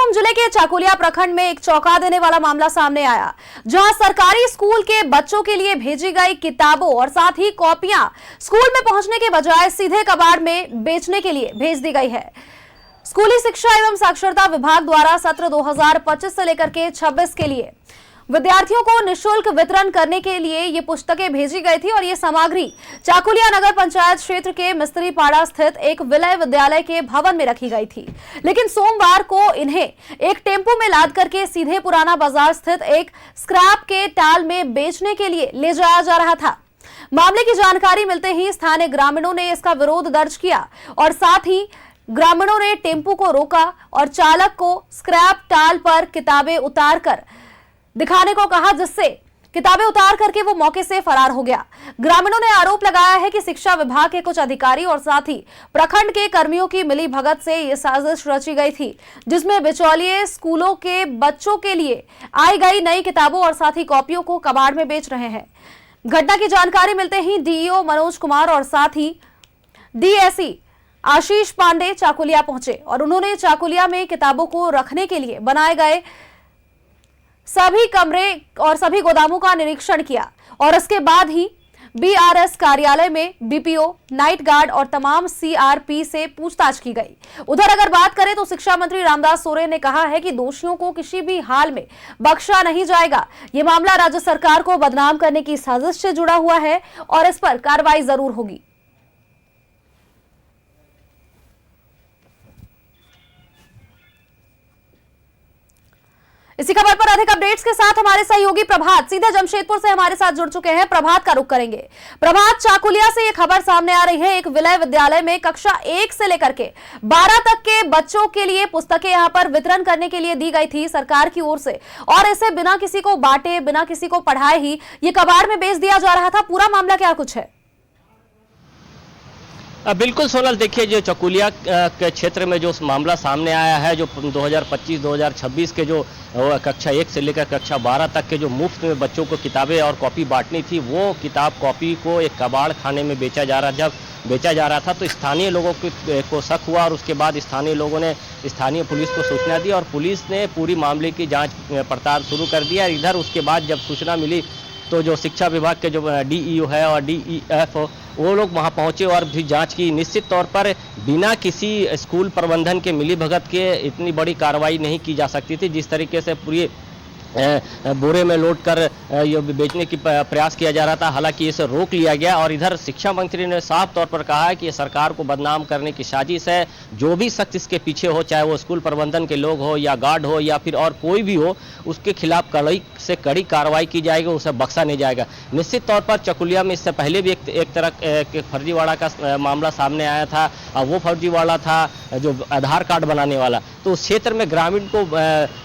बीरभूम जिले के चाकुलिया प्रखंड में एक चौंका देने वाला मामला सामने आया, जहां सरकारी स्कूल के बच्चों के लिए भेजी गई किताबों और साथ ही कॉपियां स्कूल में पहुंचने के बजाय सीधे कबाड़ में बेचने के लिए भेज दी गई है। स्कूली शिक्षा एवं साक्षरता विभाग द्वारा सत्र 2025 से लेकर के 26 के लिए विद्यार्थियों को निःशुल्क वितरण करने के लिए ये पुस्तकें भेजी गई थी और ये सामग्री चाकुलिया नगर पंचायत क्षेत्र के मिस्त्री पाड़ा स्थित एक विलय विद्यालय के भवन में रखी गई थी। लेकिन सोमवार को इन्हें एक टेम्पो में लाद करके सीधे पुराना बाजार स्थित एक स्क्रैप के टाल में बेचने के लिए ले जाया जा रहा था। मामले की जानकारी मिलते ही स्थानीय ग्रामीणों ने इसका विरोध दर्ज किया और साथ ही ग्रामीणों ने टेम्पो को रोका और चालक को स्क्रैप टाल पर किताबें उतार कर दिखाने को कहा, जिससे किताबें उतार करके वो मौके से फरार हो गया। ग्रामीणों ने आरोप लगाया है कि शिक्षा विभाग के कुछ अधिकारी और साथ ही प्रखंड के कर्मियों की मिली भगत से ये साजिश रची गई थी, जिसमें बिचौलिए स्कूलों के बच्चों के लिए आई गई नई किताबों और साथ ही कॉपियों को कबाड़ में बेच रहे हैं। घटना की जानकारी मिलते ही डीईओ मनोज कुमार और साथ ही डीएसई आशीष पांडे चाकुलिया पहुंचे और उन्होंने चाकुलिया में किताबों को रखने के लिए बनाए गए सभी कमरे और सभी गोदामों का निरीक्षण किया और इसके बाद ही बीआरएस कार्यालय में बीपीओ, नाइट गार्ड और तमाम सीआरपी से पूछताछ की गई। उधर अगर बात करें तो शिक्षा मंत्री रामदास सोरेन ने कहा है कि दोषियों को किसी भी हाल में बख्शा नहीं जाएगा। ये मामला राज्य सरकार को बदनाम करने की साजिश से जुड़ा हुआ है और इस पर कार्रवाई जरूर होगी। इसी खबर पर अधिक अपडेट्स के साथ हमारे सहयोगी प्रभात सीधे जमशेदपुर से हमारे साथ जुड़ चुके हैं। प्रभात का रुख करेंगे। प्रभात, चाकुलिया से ये खबर सामने आ रही है, एक विलय विद्यालय में कक्षा 1 से लेकर के 12 तक के बच्चों के लिए पुस्तकें यहां पर वितरण करने के लिए दी गई थी सरकार की ओर से, और इसे बिना किसी को बांटे, बिना किसी को पढ़ाए ही ये कबाड़ में बेच दिया जा रहा था। पूरा मामला क्या कुछ है? बिल्कुल सोनल, देखिए जो चाकुलिया के क्षेत्र में जो मामला सामने आया है, जो 2025-2026 के जो कक्षा 1 से लेकर कक्षा 12 तक के जो मुफ्त में बच्चों को किताबें और कॉपी बांटनी थी, वो किताब कॉपी को एक कबाड़ खाने में बेचा जा रहा था। तो स्थानीय लोगों को शक हुआ और उसके बाद स्थानीय लोगों ने स्थानीय पुलिस को सूचना दी और पुलिस ने पूरी मामले की जाँच पड़ताल शुरू कर दिया। इधर उसके बाद जब सूचना मिली तो जो शिक्षा विभाग के जो डीईओ है और डीईएफ वो लोग वहां पहुंचे और भी जांच की। निश्चित तौर पर बिना किसी स्कूल प्रबंधन के मिलीभगत के इतनी बड़ी कार्रवाई नहीं की जा सकती थी। जिस तरीके से पूरी बोरे में लोड कर ये बेचने की प्रयास किया जा रहा था, हालांकि इसे रोक लिया गया। और इधर शिक्षा मंत्री ने साफ तौर पर कहा है कि ये सरकार को बदनाम करने की साजिश है। जो भी शख्स इसके पीछे हो, चाहे वो स्कूल प्रबंधन के लोग हो या गार्ड हो या फिर और कोई भी हो, उसके खिलाफ कड़ी से कड़ी कार्रवाई की जाएगी, उसे बख्शा नहीं जाएगा। निश्चित तौर पर चाकुलिया में इससे पहले भी एक तरह के फर्जीवाड़ा का मामला सामने आया था और वो फर्जीवाड़ा था जो आधार कार्ड बनाने वाला। तो उस क्षेत्र में ग्रामीण को,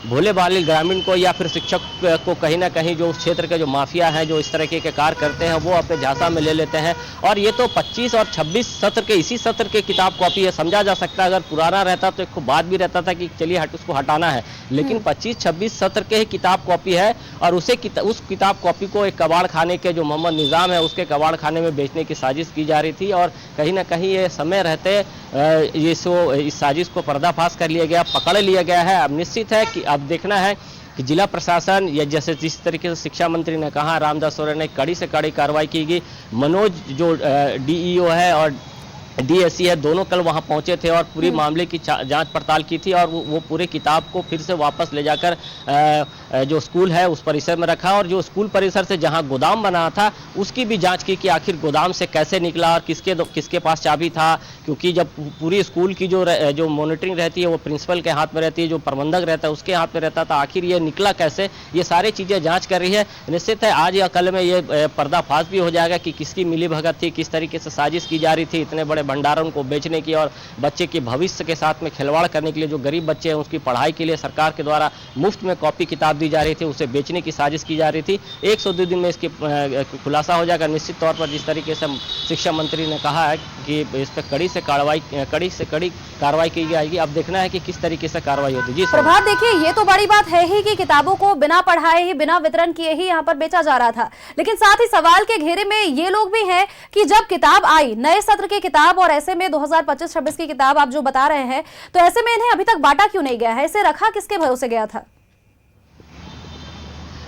भोले भाले ग्रामीण को या फिर शिक्षक को कहीं ना कहीं जो उस क्षेत्र के जो माफिया हैं, जो इस तरह के कार्य करते हैं, वो अपने झांसा में ले लेते हैं। और ये तो 25 और 26 सत्र के इसी सत्र के किताब कॉपी है। समझा जा सकता है अगर पुराना रहता तो एक बात भी रहता था कि चलिए उसको हटाना है, लेकिन 25-26 सत्र के ही किताब कॉपी है और उस किताब कॉपी को एक कबाड़ खाने के जो मोहम्मद निज़ाम है उसके कबाड़ खाने में बेचने की साजिश की जा रही थी। और कहीं ना कहीं ये समय रहते इस साजिश को पर्दाफाश कर लिया गया, पकड़ लिया गया है। अब निश्चित है कि अब देखना है कि जिला प्रशासन या जैसे जिस तरीके से शिक्षा मंत्री ने कहा, रामदास सोरेन ने, कड़ी से कड़ी कार्रवाई की गई। मनोज जो डीईओ है और डीएसई है, दोनों कल वहां पहुंचे थे और पूरी मामले की जांच पड़ताल की थी और वो पूरे किताब को फिर से वापस ले जाकर जो स्कूल है उस परिसर में रखा और जो स्कूल परिसर से जहां गोदाम बना था उसकी भी जांच की कि आखिर गोदाम से कैसे निकला और किसके पास चाबी था। क्योंकि जब पूरी स्कूल की जो मॉनिटरिंग रहती है वो प्रिंसिपल के हाथ में रहती है, जो प्रबंधक रहता है उसके हाथ में रहता था, आखिर ये निकला कैसे, ये सारी चीज़ें जाँच कर रही है। निश्चित है आज या कल में ये पर्दाफाश भी हो जाएगा कि किसकी मिलीभगत थी, किस तरीके से साजिश की जा रही थी इतने बड़े भंडारण को बेचने की और बच्चे के भविष्य के साथ में खिलवाड़ करने के लिए। जो गरीब बच्चे हैं उसकी पढ़ाई के लिए सरकार के द्वारा मुफ्त में कॉपी किताब दी जा रही थी, उसे बेचने की साजिश की जा रही थी। 102 दिन में इसकी खुलासा हो जाएगा। निश्चित तौर पर जिस तरीके से शिक्षा मंत्री ने कहा है कि इस पर कड़ी से कड़ी कार्रवाई की जाएगी। अब देखना है कि किस तरीके से कार्रवाई होती है। जी प्रभात, देखिए ये तो बड़ी बात है ही कि किताबों को बिना पढ़ाए ही, बिना वितरण किए ही यहाँ पर बेचा जा रहा था, लेकिन साथ ही सवाल के घेरे में ये लोग भी हैं कि जब किताब आई, नए सत्र की किताब और ऐसे में 2025-26 की किताब आप जो बता रहे हैं, तो ऐसे में इन्हें अभी तक बांटा क्यों नहीं गया है? इसे रखा किसके भरोसे गया था?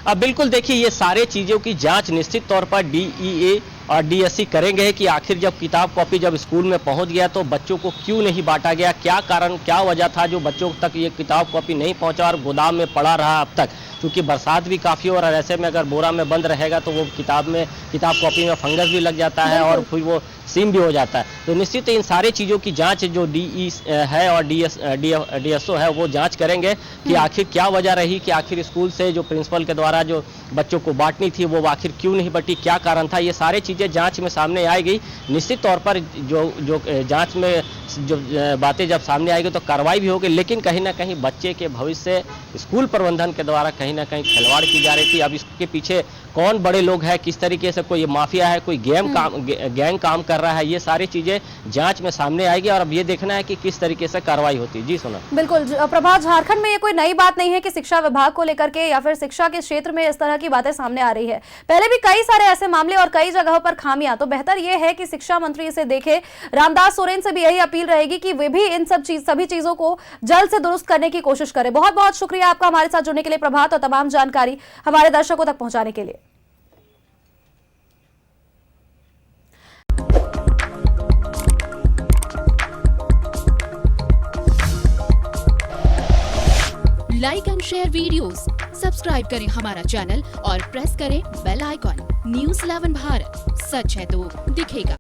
अब बिल्कुल देखिए, ये सारे चीज़ों की जांच निश्चित तौर पर डीईए और डीएससी करेंगे कि आखिर जब किताब कॉपी जब स्कूल में पहुंच गया तो बच्चों को क्यों नहीं बांटा गया, क्या कारण, क्या वजह था जो बच्चों तक ये किताब कॉपी नहीं पहुंचा और गोदाम में पड़ा रहा अब तक। क्योंकि बरसात भी काफ़ी हो और ऐसे में अगर बोरा में बंद रहेगा तो वो किताब कॉपी में फंगस भी लग जाता है और फिर वो सीम भी हो जाता है। तो निश्चित इन सारी चीज़ों की जांच जो डीई है और डीएसओ है वो जांच करेंगे कि आखिर क्या वजह रही कि आखिर स्कूल से जो प्रिंसिपल के द्वारा जो बच्चों को बांटनी थी वो आखिर क्यों नहीं बटी, क्या कारण था, ये सारी चीज़ें जांच में सामने आएगी। निश्चित तौर पर जो जांच में जो बातें जब सामने आएगी तो कार्रवाई भी होगी, लेकिन कहीं ना कहीं बच्चे के भविष्य स्कूल प्रबंधन के द्वारा कहीं ना कहीं खिलवाड़ की जा रही थी। अब इसके पीछे कौन बड़े लोग हैं, किस तरीके से कोई माफिया है, कोई गैंग काम कर रहा है, ये सारी चीजें जांच में सामने आएगी और अब ये देखना है कि किस तरीके से कार्रवाई होती है। जी सोना। बिल्कुल प्रभा, झारखंड में ये कोई नई बात नहीं है कि शिक्षा विभाग को लेकर के या फिर शिक्षा के क्षेत्र में इस तरह की बातें सामने आ रही है। पहले भी कई सारे ऐसे मामले और कई जगहों पर खामियां, तो बेहतर ये है कि शिक्षा मंत्री इसे देखे। रामदास सोरेन से भी यही अपील रहेगी कि वे भी इन सभी चीजों को जल्द से दुरुस्त करने की कोशिश करें। बहुत बहुत शुक्रिया आपका हमारे साथ जुड़ने के लिए प्रभात, और तमाम जानकारी हमारे दर्शकों तक पहुंचाने के लिए। Like and share videos, subscribe करें हमारा चैनल और प्रेस करें बेल आइकॉन। न्यूज़ 11 भारत, सच है तो दिखेगा।